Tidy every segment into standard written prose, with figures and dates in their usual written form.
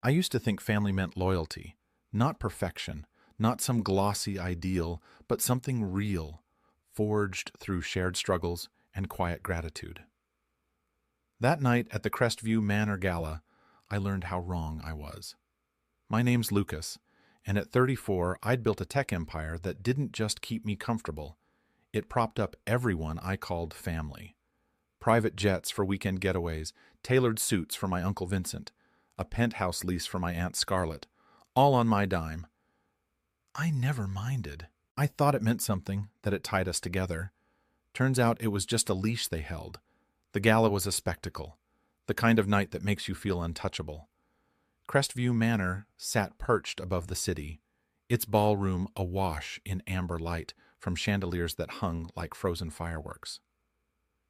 I used to think family meant loyalty, not perfection, not some glossy ideal, but something real, forged through shared struggles and quiet gratitude. That night at the Crestview Manor Gala, I learned how wrong I was. My name's Lucas, and at 34, I'd built a tech empire that didn't just keep me comfortable. It propped up everyone I called family. Private jets for weekend getaways, tailored suits for my Uncle Vincent, a penthouse lease for my Aunt Scarlett, all on my dime. I never minded. I thought it meant something, that it tied us together. Turns out it was just a leash they held. The gala was a spectacle, the kind of night that makes you feel untouchable. Crestview Manor sat perched above the city, its ballroom awash in amber light from chandeliers that hung like frozen fireworks.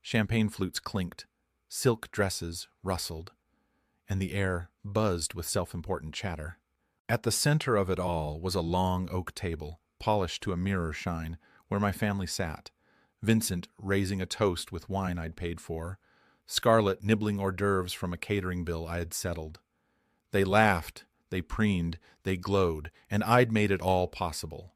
Champagne flutes clinked, silk dresses rustled, and the air buzzed with self-important chatter. At the center of it all was a long oak table, polished to a mirror shine, where my family sat, Vincent raising a toast with wine I'd paid for, Scarlett nibbling hors d'oeuvres from a catering bill I had settled. They laughed, they preened, they glowed, and I'd made it all possible.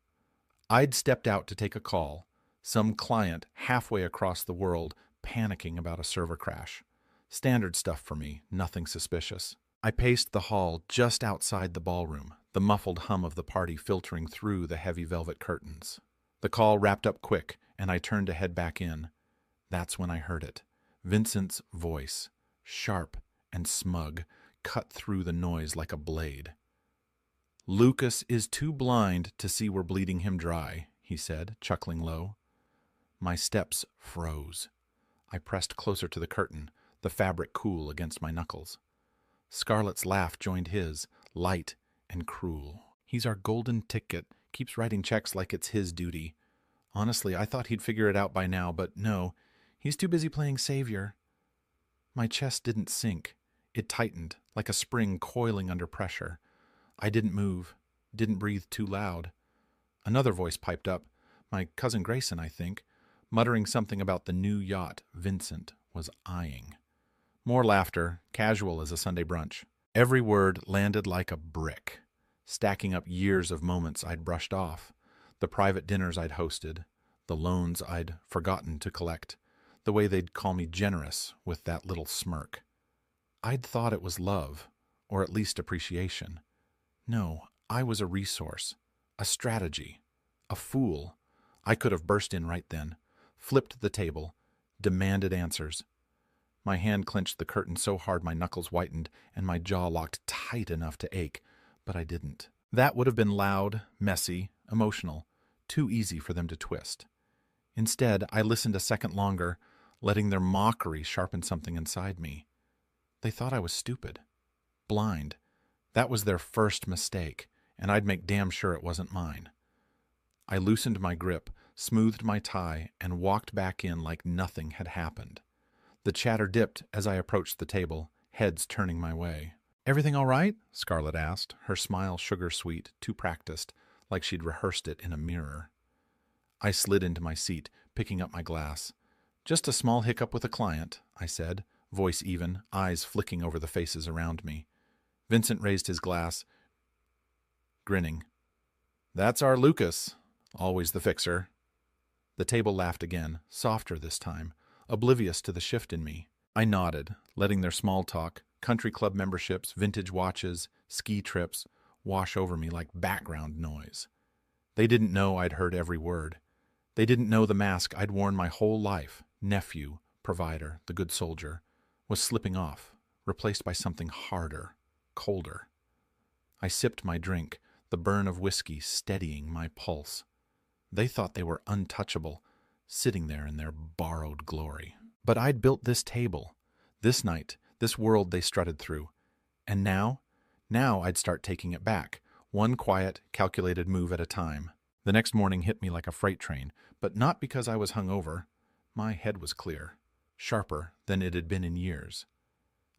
I'd stepped out to take a call, some client halfway across the world panicking about a server crash. Standard stuff for me, nothing suspicious. I paced the hall just outside the ballroom, the muffled hum of the party filtering through the heavy velvet curtains. The call wrapped up quick, and I turned to head back in. That's when I heard it. Vincent's voice, sharp and smug, cut through the noise like a blade. "Lucas is too blind to see we're bleeding him dry," he said, chuckling low. My steps froze. I pressed closer to the curtain, the fabric cool against my knuckles. Scarlett's laugh joined his, light and cruel. "He's our golden ticket, keeps writing checks like it's his duty. Honestly, I thought he'd figure it out by now, but no, he's too busy playing savior." My chest didn't sink. It tightened, like a spring coiling under pressure. I didn't move, didn't breathe too loud. Another voice piped up, my cousin Grayson, I think, muttering something about the new yacht Vincent was eyeing. More laughter, casual as a Sunday brunch. Every word landed like a brick, stacking up years of moments I'd brushed off, the private dinners I'd hosted, the loans I'd forgotten to collect, the way they'd call me generous with that little smirk. I'd thought it was love, or at least appreciation. No, I was a resource, a strategy, a fool. I could have burst in right then, flipped the table, demanded answers. My hand clenched the curtain so hard my knuckles whitened and my jaw locked tight enough to ache, but I didn't. That would have been loud, messy, emotional, too easy for them to twist. Instead, I listened a second longer, letting their mockery sharpen something inside me. They thought I was stupid, blind. That was their first mistake, and I'd make damn sure it wasn't mine. I loosened my grip, smoothed my tie, and walked back in like nothing had happened. The chatter dipped as I approached the table, heads turning my way. "Everything all right?" Scarlett asked, her smile sugar-sweet, too practiced, like she'd rehearsed it in a mirror. I slid into my seat, picking up my glass. "Just a small hiccup with a client," I said, voice even, eyes flicking over the faces around me. Vincent raised his glass, grinning. "That's our Lucas, always the fixer." The table laughed again, softer this time, oblivious to the shift in me. I nodded, letting their small talk, country club memberships, vintage watches, ski trips, wash over me like background noise. They didn't know I'd heard every word. They didn't know the mask I'd worn my whole life, nephew, provider, the good soldier, was slipping off, replaced by something harder, colder. I sipped my drink, the burn of whiskey steadying my pulse. They thought they were untouchable, sitting there in their borrowed glory. But I'd built this table, this night, this world they strutted through. And now I'd start taking it back, one quiet, calculated move at a time. The next morning hit me like a freight train, but not because I was hungover. My head was clear, sharper than it had been in years.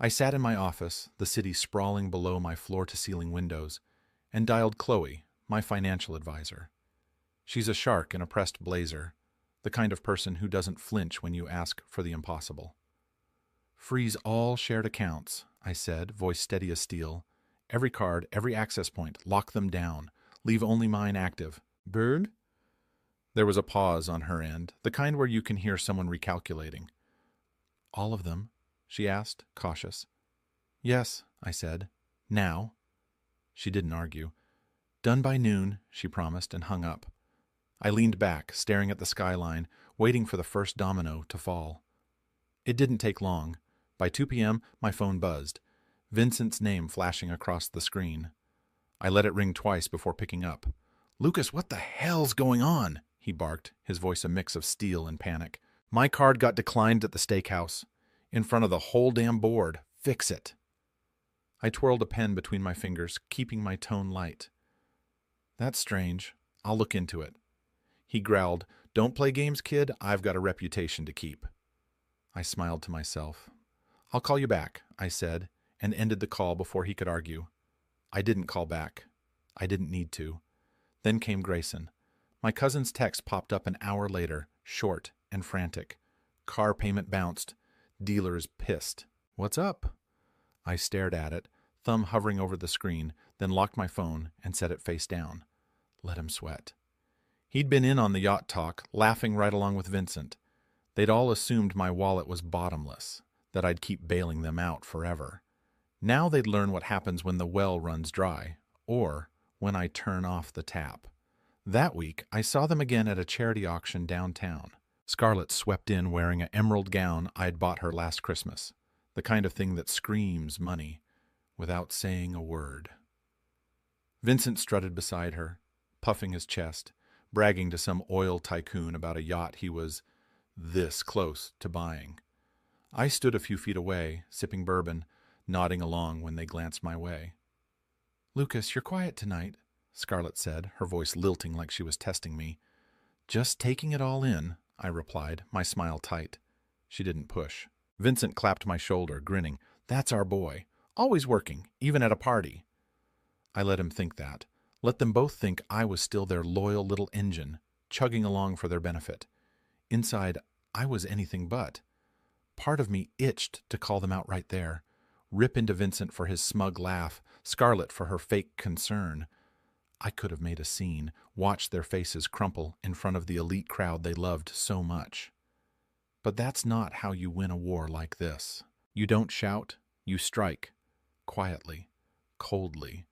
I sat in my office, the city sprawling below my floor-to-ceiling windows, and dialed Chloe, my financial advisor. She's a shark in a pressed blazer, the kind of person who doesn't flinch when you ask for the impossible. "Freeze all shared accounts," I said, voice steady as steel. Every card, every access point, lock them down. Leave only mine active. Bird? There was a pause on her end, the kind where you can hear someone recalculating. All of them? She asked, cautious. Yes, I said. Now? She didn't argue. Done by noon, she promised, and hung up. I leaned back, staring at the skyline, waiting for the first domino to fall. It didn't take long. By 2 p.m., my phone buzzed, Vincent's name flashing across the screen. I let it ring twice before picking up. "Lucas, what the hell's going on?" he barked, his voice a mix of steel and panic. "My card got declined at the steakhouse. In front of the whole damn board. Fix it." I twirled a pen between my fingers, keeping my tone light. "That's strange. I'll look into it." He growled, "Don't play games, kid. I've got a reputation to keep." I smiled to myself. "I'll call you back," I said, and ended the call before he could argue. I didn't call back. I didn't need to. Then came Grayson. My cousin's text popped up an hour later, short and frantic. Car payment bounced. Dealer's pissed. "What's up?" I stared at it, thumb hovering over the screen, then locked my phone and set it face down. Let him sweat. He'd been in on the yacht talk, laughing right along with Vincent. They'd all assumed my wallet was bottomless, that I'd keep bailing them out forever. Now they'd learn what happens when the well runs dry, or when I turn off the tap. That week, I saw them again at a charity auction downtown. Scarlett swept in wearing an emerald gown I'd bought her last Christmas, the kind of thing that screams money, without saying a word. Vincent strutted beside her, puffing his chest, bragging to some oil tycoon about a yacht he was this close to buying. I stood a few feet away, sipping bourbon, nodding along when they glanced my way. "Lucas, you're quiet tonight," Scarlett said, her voice lilting like she was testing me. "Just taking it all in," I replied, my smile tight. She didn't push. Vincent clapped my shoulder, grinning. "That's our boy. Always working, even at a party." I let him think that. Let them both think I was still their loyal little engine, chugging along for their benefit. Inside, I was anything but. Part of me itched to call them out right there, rip into Vincent for his smug laugh, Scarlett for her fake concern. I could have made a scene, watched their faces crumple in front of the elite crowd they loved so much. But that's not how you win a war like this. You don't shout, you strike, quietly, coldly.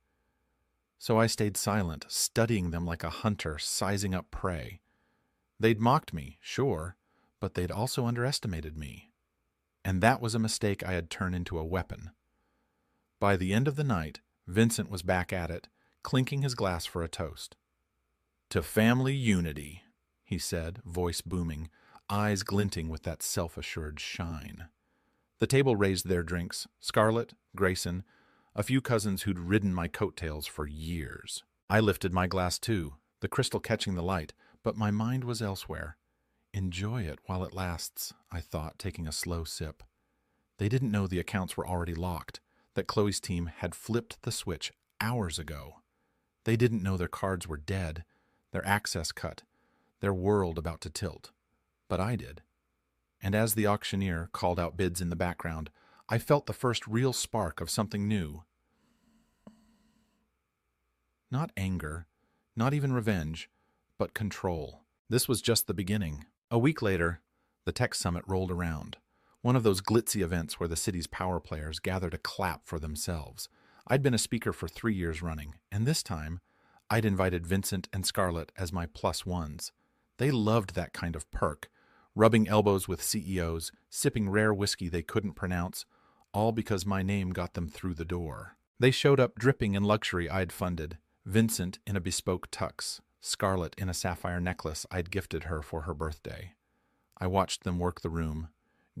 So I stayed silent, studying them like a hunter sizing up prey. They'd mocked me, sure, but they'd also underestimated me. And that was a mistake I had turned into a weapon. By the end of the night, Vincent was back at it, clinking his glass for a toast. "To family unity," he said, voice booming, eyes glinting with that self-assured shine. The table raised their drinks, Scarlett, Grayson, a few cousins who'd ridden my coattails for years. I lifted my glass too, the crystal catching the light, but my mind was elsewhere. Enjoy it while it lasts, I thought, taking a slow sip. They didn't know the accounts were already locked, that Chloe's team had flipped the switch hours ago. They didn't know their cards were dead, their access cut, their world about to tilt. But I did. And as the auctioneer called out bids in the background, I felt the first real spark of something new. Not anger, not even revenge, but control. This was just the beginning. A week later, the tech summit rolled around, one of those glitzy events where the city's power players gather to clap for themselves. I'd been a speaker for 3 years running, and this time, I'd invited Vincent and Scarlett as my plus ones. They loved that kind of perk, rubbing elbows with CEOs, sipping rare whiskey they couldn't pronounce, all because my name got them through the door. They showed up dripping in luxury I'd funded, Vincent in a bespoke tux, Scarlett in a sapphire necklace I'd gifted her for her birthday. I watched them work the room,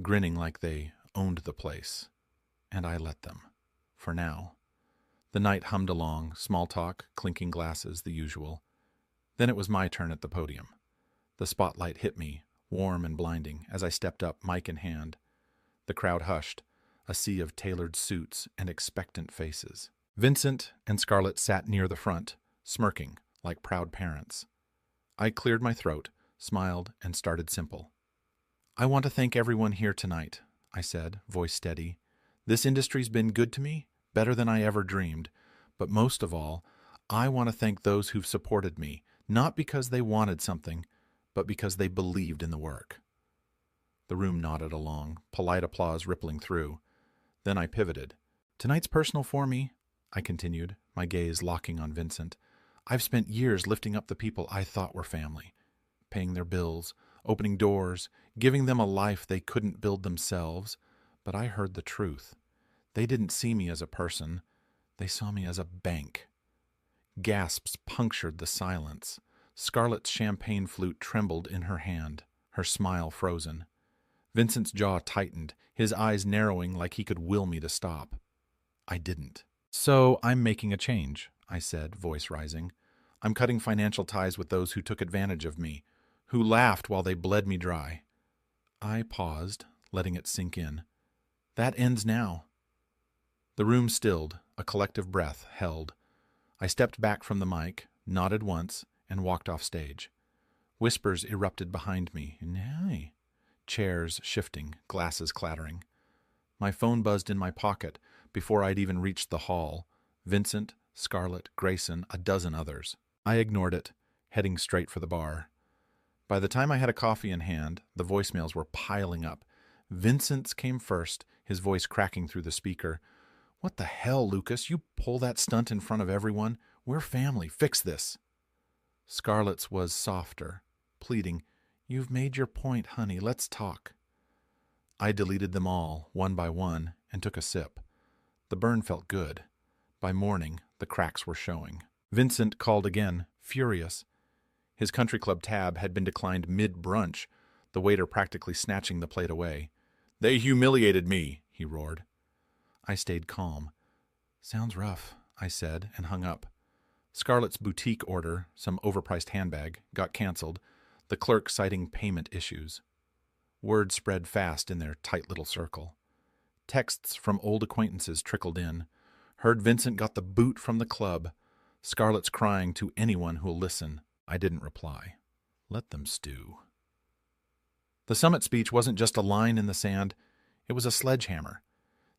grinning like they owned the place. And I let them. For now. The night hummed along, small talk, clinking glasses, the usual. Then it was my turn at the podium. The spotlight hit me, warm and blinding, as I stepped up, mic in hand. The crowd hushed, a sea of tailored suits and expectant faces. Vincent and Scarlett sat near the front, smirking, like proud parents. I cleared my throat, smiled, and started simple. "I want to thank everyone here tonight," I said, voice steady. "This industry's been good to me, better than I ever dreamed. But most of all, I want to thank those who've supported me, not because they wanted something, but because they believed in the work. The room nodded along, polite applause rippling through. Then I pivoted. Tonight's personal for me, I continued, my gaze locking on Vincent. I've spent years lifting up the people I thought were family, paying their bills, opening doors, giving them a life they couldn't build themselves. But I heard the truth. They didn't see me as a person. They saw me as a bank. Gasps punctured the silence. Scarlett's champagne flute trembled in her hand, her smile frozen. Vincent's jaw tightened, his eyes narrowing like he could will me to stop. I didn't. So I'm making a change, I said, voice rising. I'm cutting financial ties with those who took advantage of me, who laughed while they bled me dry. I paused, letting it sink in. That ends now. The room stilled, a collective breath held. I stepped back from the mic, nodded once, and walked off stage. Whispers erupted behind me. Nay. Chairs shifting, glasses clattering. My phone buzzed in my pocket before I'd even reached the hall. Vincent, Scarlett, Grayson, a dozen others. I ignored it, heading straight for the bar. By the time I had a coffee in hand, the voicemails were piling up. Vincent's came first, his voice cracking through the speaker. What the hell, Lucas? You pull that stunt in front of everyone? We're family. Fix this. Scarlett's was softer, pleading, You've made your point, honey. Let's talk. I deleted them all, one by one, and took a sip. The burn felt good. By morning, the cracks were showing. Vincent called again, furious. His country club tab had been declined mid-brunch, the waiter practically snatching the plate away. They humiliated me, he roared. I stayed calm. Sounds rough, I said, and hung up. Scarlett's boutique order, some overpriced handbag, got canceled, the clerk citing payment issues. Word spread fast in their tight little circle. Texts from old acquaintances trickled in. Heard Vincent got the boot from the club. Scarlett's crying to anyone who'll listen. I didn't reply. Let them stew. The summit speech wasn't just a line in the sand. It was a sledgehammer.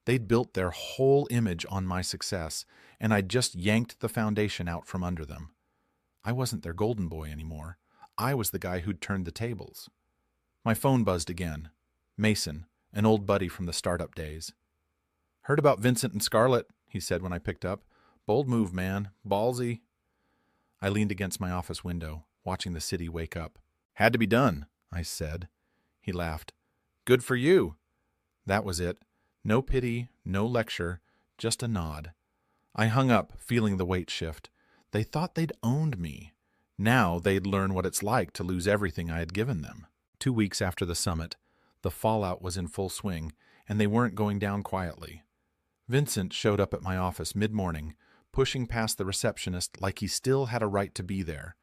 They'd built their whole image on my success, and I'd just yanked the foundation out from under them. I wasn't their golden boy anymore. I was the guy who'd turned the tables. My phone buzzed again. Mason, an old buddy from the startup days. Heard about Vincent and Scarlett, he said when I picked up. Bold move, man. Ballsy. I leaned against my office window, watching the city wake up. Had to be done, I said. He laughed. Good for you. That was it. No pity, no lecture, just a nod. I hung up, feeling the weight shift. They thought they'd owned me. Now they'd learn what it's like to lose everything I had given them. 2 weeks after the summit, the fallout was in full swing, and they weren't going down quietly. Vincent showed up at my office mid-morning, pushing past the receptionist like he still had a right to be there.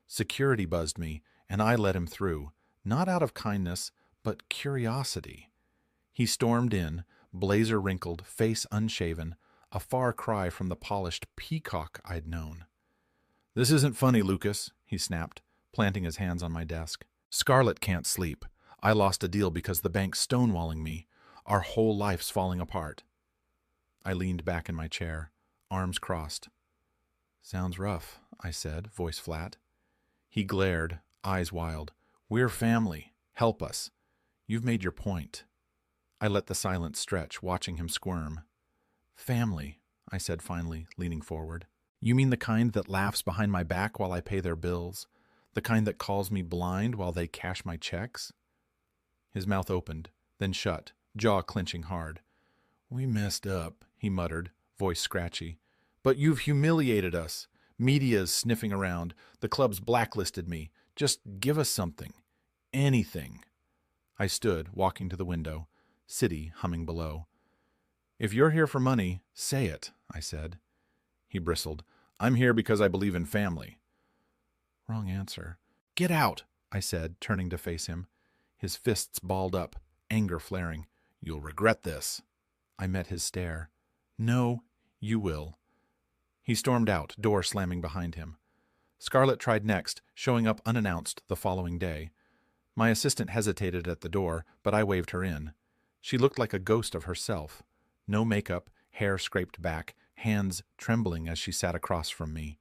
Security buzzed me, and I let him through, not out of kindness, but curiosity. He stormed in, blazer wrinkled, face unshaven, a far cry from the polished peacock I'd known. This isn't funny, Lucas, he snapped, planting his hands on my desk. Scarlett can't sleep. I lost a deal because the bank's stonewalling me. Our whole life's falling apart. I leaned back in my chair, arms crossed. Sounds rough, I said, voice flat. He glared, eyes wild. We're family. Help us. You've made your point. I let the silence stretch, watching him squirm. Family, I said finally, leaning forward. You mean the kind that laughs behind my back while I pay their bills? The kind that calls me blind while they cash my checks? His mouth opened, then shut, jaw clenching hard. We messed up, he muttered, voice scratchy. But you've humiliated us. Media's sniffing around. The club's blacklisted me. Just give us something. Anything. I stood, walking to the window, city humming below. If you're here for money, say it, I said. He bristled. I'm here because I believe in family. Wrong answer. Get out, I said, turning to face him. His fists balled up, anger flaring. You'll regret this. I met his stare. No, you will. He stormed out, door slamming behind him. Scarlett tried next, showing up unannounced the following day. My assistant hesitated at the door, but I waved her in. She looked like a ghost of herself. No makeup, hair scraped back, hands trembling as she sat across from me.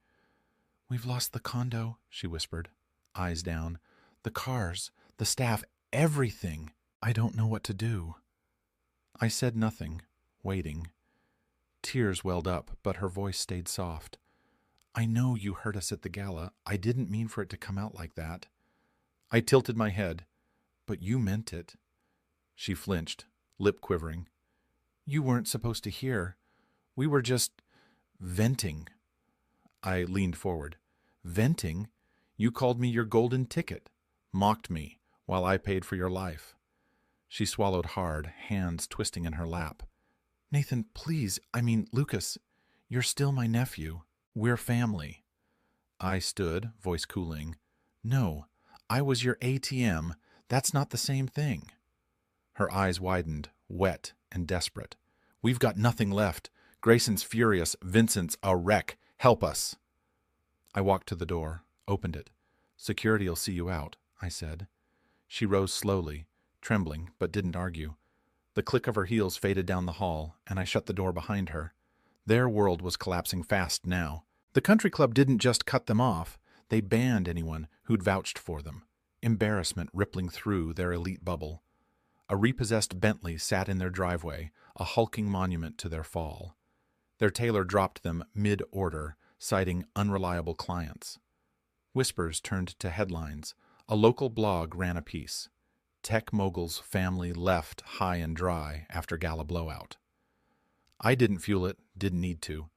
"We've lost the condo," she whispered, eyes down. "The cars, the staff, everything. I don't know what to do." I said nothing, waiting. Tears welled up, but her voice stayed soft. "I know you heard us at the gala. I didn't mean for it to come out like that." I tilted my head. "But you meant it." She flinched, lip quivering. "You weren't supposed to hear. We were just venting." I leaned forward. "Venting? You called me your golden ticket, mocked me while I paid for your life." She swallowed hard, hands twisting in her lap. "Nathan, please, Lucas, you're still my nephew. We're family." I stood, voice cooling. "No, I was your ATM. That's not the same thing." Her eyes widened, wet and desperate. "We've got nothing left. Grayson's furious. Vincent's a wreck. Help us." I walked to the door, opened it. "Security'll see you out," I said. She rose slowly, trembling, but didn't argue. The click of her heels faded down the hall, and I shut the door behind her. Their world was collapsing fast now. The country club didn't just cut them off. They banned anyone who'd vouched for them. Embarrassment rippling through their elite bubble. A repossessed Bentley sat in their driveway, a hulking monument to their fall. Their tailor dropped them mid-order, citing unreliable clients. Whispers turned to headlines. A local blog ran a piece. Tech mogul's family left high and dry after Gala blowout. I didn't fuel it, didn't need to.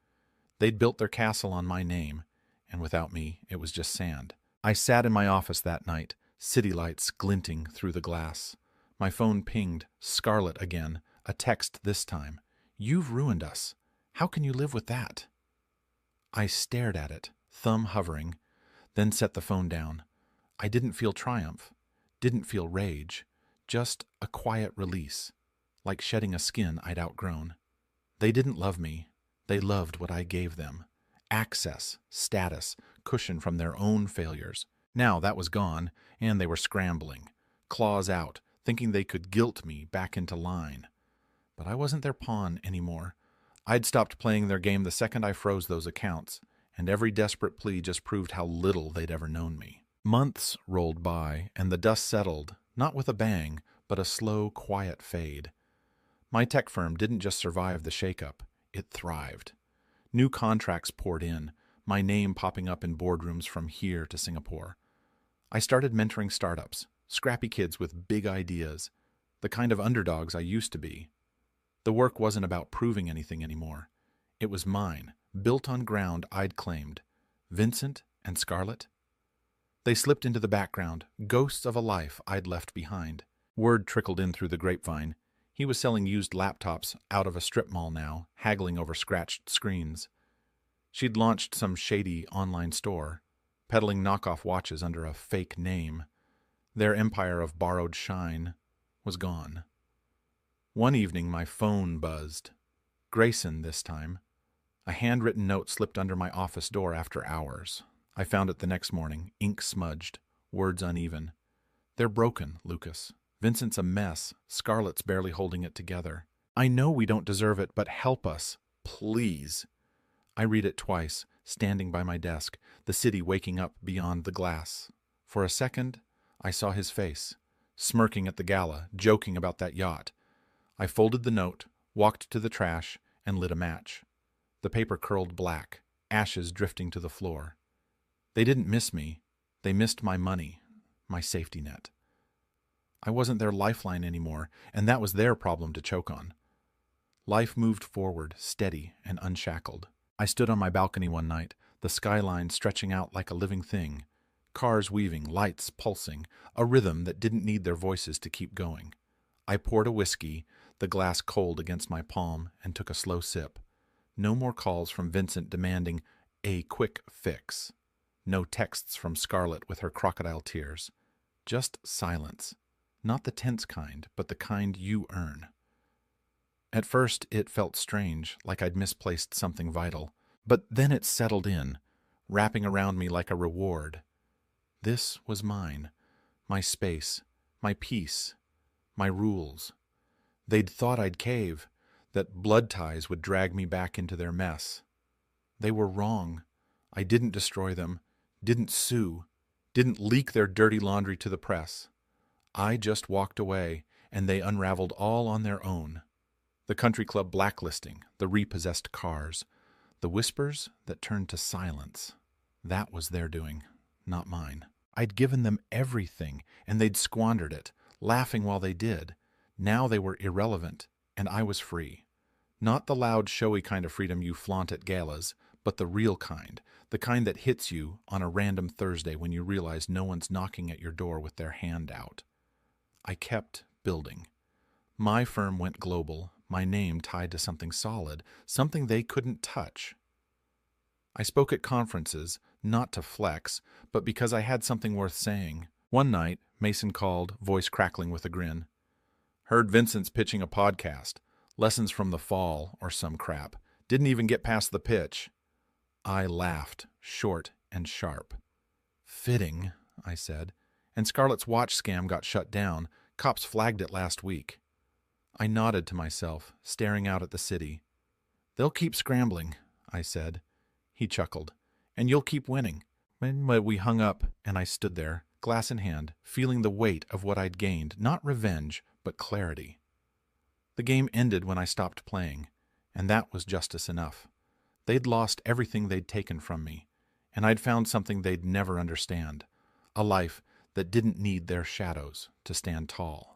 They'd built their castle on my name, and without me, it was just sand. I sat in my office that night, city lights glinting through the glass. My phone pinged, scarlet again, a text this time. "You've ruined us. How can you live with that?" I stared at it, thumb hovering, then set the phone down. I didn't feel triumph, didn't feel rage, just a quiet release, like shedding a skin I'd outgrown. They didn't love me. They loved what I gave them. Access, status, cushion from their own failures. Now that was gone, and they were scrambling, claws out, thinking they could guilt me back into line. But I wasn't their pawn anymore. I'd stopped playing their game the second I froze those accounts, and every desperate plea just proved how little they'd ever known me. Months rolled by, and the dust settled, not with a bang, but a slow, quiet fade. My tech firm didn't just survive the shakeup, it thrived. New contracts poured in, my name popping up in boardrooms from here to Singapore. I started mentoring startups, scrappy kids with big ideas, the kind of underdogs I used to be. The work wasn't about proving anything anymore. It was mine, built on ground I'd claimed. Vincent and Scarlett. They slipped into the background, ghosts of a life I'd left behind. Word trickled in through the grapevine. He was selling used laptops out of a strip mall now, haggling over scratched screens. She'd launched some shady online store, peddling knockoff watches under a fake name. Their empire of borrowed shine was gone. One evening my phone buzzed. Grayson this time. A handwritten note slipped under my office door after hours. I found it the next morning, ink smudged, words uneven. "They're broken, Lucas. Vincent's a mess. Scarlett's barely holding it together. I know we don't deserve it, but help us, please." I read it twice, standing by my desk, the city waking up beyond the glass. For a second, I saw his face, smirking at the gala, joking about that yacht. I folded the note, walked to the trash, and lit a match. The paper curled black, ashes drifting to the floor. They didn't miss me. They missed my money, my safety net. I wasn't their lifeline anymore, and that was their problem to choke on. Life moved forward, steady and unshackled. I stood on my balcony one night, the skyline stretching out like a living thing, cars weaving, lights pulsing, a rhythm that didn't need their voices to keep going. I poured a whiskey, the glass cold against my palm, and took a slow sip. No more calls from Vincent demanding a quick fix. No texts from Scarlett with her crocodile tears. Just silence. Not the tense kind, but the kind you earn. At first, it felt strange, like I'd misplaced something vital. But then it settled in, wrapping around me like a reward. This was mine. My space. My peace. My rules. They'd thought I'd cave. that blood ties would drag me back into their mess. They were wrong. I didn't destroy them, didn't sue, didn't leak their dirty laundry to the press. I just walked away, and they unraveled all on their own. The country club blacklisting, the repossessed cars, the whispers that turned to silence. That was their doing, not mine. I'd given them everything, and they'd squandered it, laughing while they did. Now they were irrelevant, and I was free. Not the loud, showy kind of freedom you flaunt at galas, but the real kind, the kind that hits you on a random Thursday when you realize no one's knocking at your door with their hand out. I kept building. My firm went global, my name tied to something solid, something they couldn't touch. I spoke at conferences, not to flex, but because I had something worth saying. One night, Mason called, voice crackling with a grin. Heard Vincent's pitching a podcast, Lessons from the Fall, or some crap. Didn't even get past the pitch. I laughed, short and sharp. Fitting, I said. And Scarlett's watch scam got shut down. Cops flagged it last week. I nodded to myself, staring out at the city. They'll keep scrambling, I said. He chuckled. And you'll keep winning. When we hung up, and I stood there, glass in hand, feeling the weight of what I'd gained, not revenge, but clarity. The game ended when I stopped playing, and that was justice enough. They'd lost everything they'd taken from me, and I'd found something they'd never understand, a life that didn't need their shadows to stand tall.